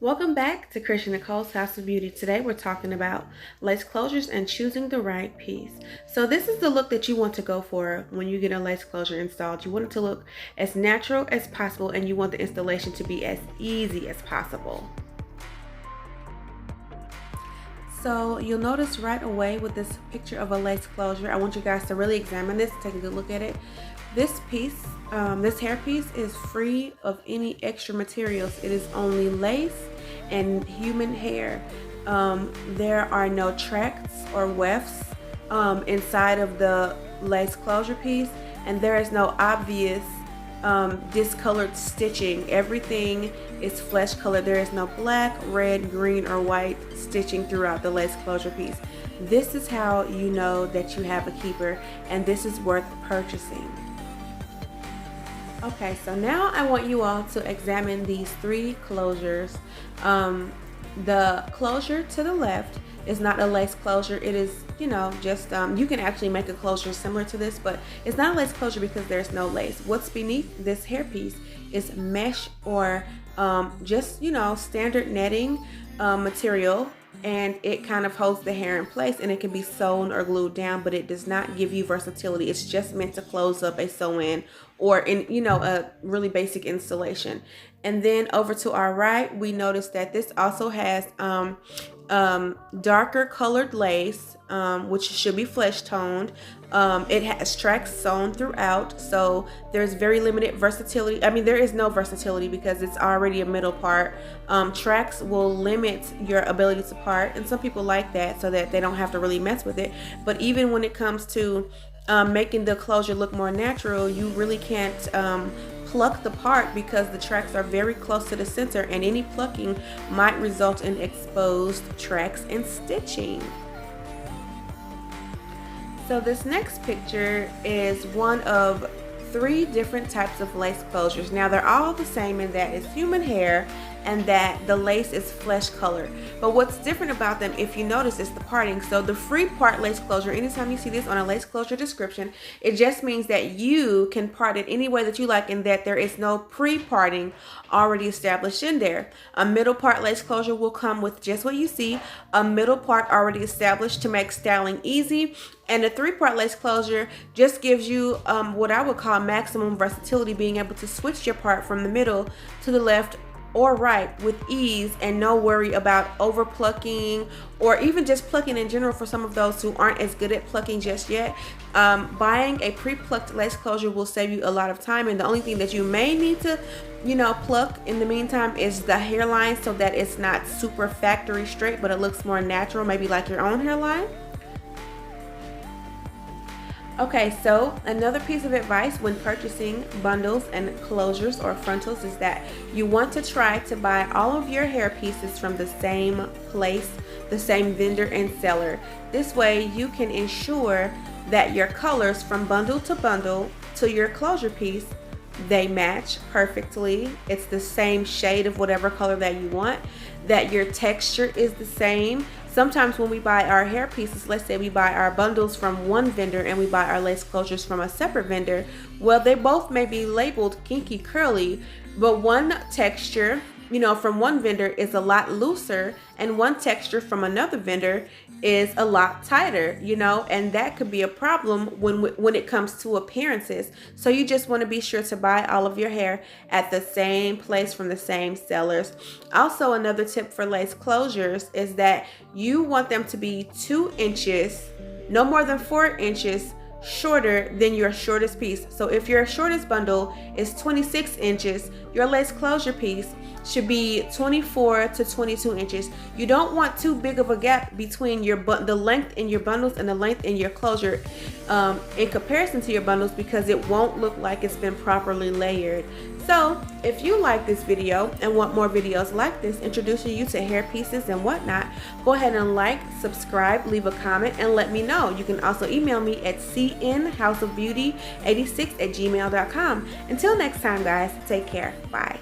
Welcome back to Christian Nicole's House of Beauty. Today we're talking about lace closures and choosing the right piece. So this is the look that you want to go for when you get a lace closure installed. You want it to look as natural as possible and you want the installation to be as easy as possible. So you'll notice right away with this picture of a lace closure, I want you guys to really examine this, take a good look at it. This piece, this hair piece is free of any extra materials. It is only lace and human hair. There are no tracts or wefts inside of the lace closure piece, and there is no obvious discolored stitching. Everything is flesh color. There is no black, red, green, or white stitching throughout the lace closure piece. This is how you know that you have a keeper, and this is worth purchasing. Okay, so now I want you all to examine these three closures. The closure to the left is not a lace closure. It is, just, you can actually make a closure similar to this, but it's not a lace closure because there's no lace. What's beneath this hairpiece is mesh or just, standard netting material, and it kind of holds the hair in place, and it can be sewn or glued down, but it does not give you versatility. It's just meant to close up a sew-in or in a really basic installation. And then over to our right, we notice that this also has darker colored lace, which should be flesh toned. It has tracks sewn throughout, so there's very limited versatility. I mean, there is no versatility because it's already a middle part. Tracks will limit your ability to part, and some people like that so that they don't have to really mess with it. But even when it comes to making the closure look more natural, you really can't pluck the part because the tracks are very close to the center, and any plucking might result in exposed tracks and stitching. So this next picture is one of three different types of lace closures. Now they're all the same in that it's human hair and that the lace is flesh color. But what's different about them, if you notice, is the parting. So the free part lace closure, anytime you see this on a lace closure description, it just means that you can part it any way that you like and that there is no pre-parting already established in there. A middle part lace closure will come with just what you see, a middle part already established to make styling easy, and a three-part lace closure just gives you what I would call maximum versatility, being able to switch your part from the middle to the left or right with ease and no worry about over plucking or even just plucking in general for some of those who aren't as good at plucking just yet. Buying a pre-plucked lace closure will save you a lot of time, and the only thing that you may need to pluck in the meantime is the hairline so that it's not super factory straight but it looks more natural, maybe like your own hairline. Okay, so another piece of advice when purchasing bundles and closures or frontals is that you want to try to buy all of your hair pieces from the same place, the same vendor and seller. This way you can ensure that your colors from bundle to your closure piece, they match perfectly. It's the same shade of whatever color that you want, that your texture is the same. Sometimes when we buy our hair pieces, let's say we buy our bundles from one vendor and we buy our lace closures from a separate vendor, well, they both may be labeled kinky curly, but one texture from one vendor is a lot looser and one texture from another vendor is a lot tighter, and that could be a problem when it comes to appearances. So you just want to be sure to buy all of your hair at the same place from the same sellers. Also, another tip for lace closures is that you want them to be 2 inches, no more than 4 inches shorter than your shortest piece. So if your shortest bundle is 26 inches, your lace closure piece should be 24 to 22 inches. You don't want too big of a gap between the length in your bundles and the length in your closure in comparison to your bundles, because it won't look like it's been properly layered. So if you like this video and want more videos like this introducing you to hair pieces and whatnot, go ahead and like, subscribe, leave a comment, and let me know. You can also email me at cnhouseofbeauty86@gmail.com. Until next time, guys, take care. Bye.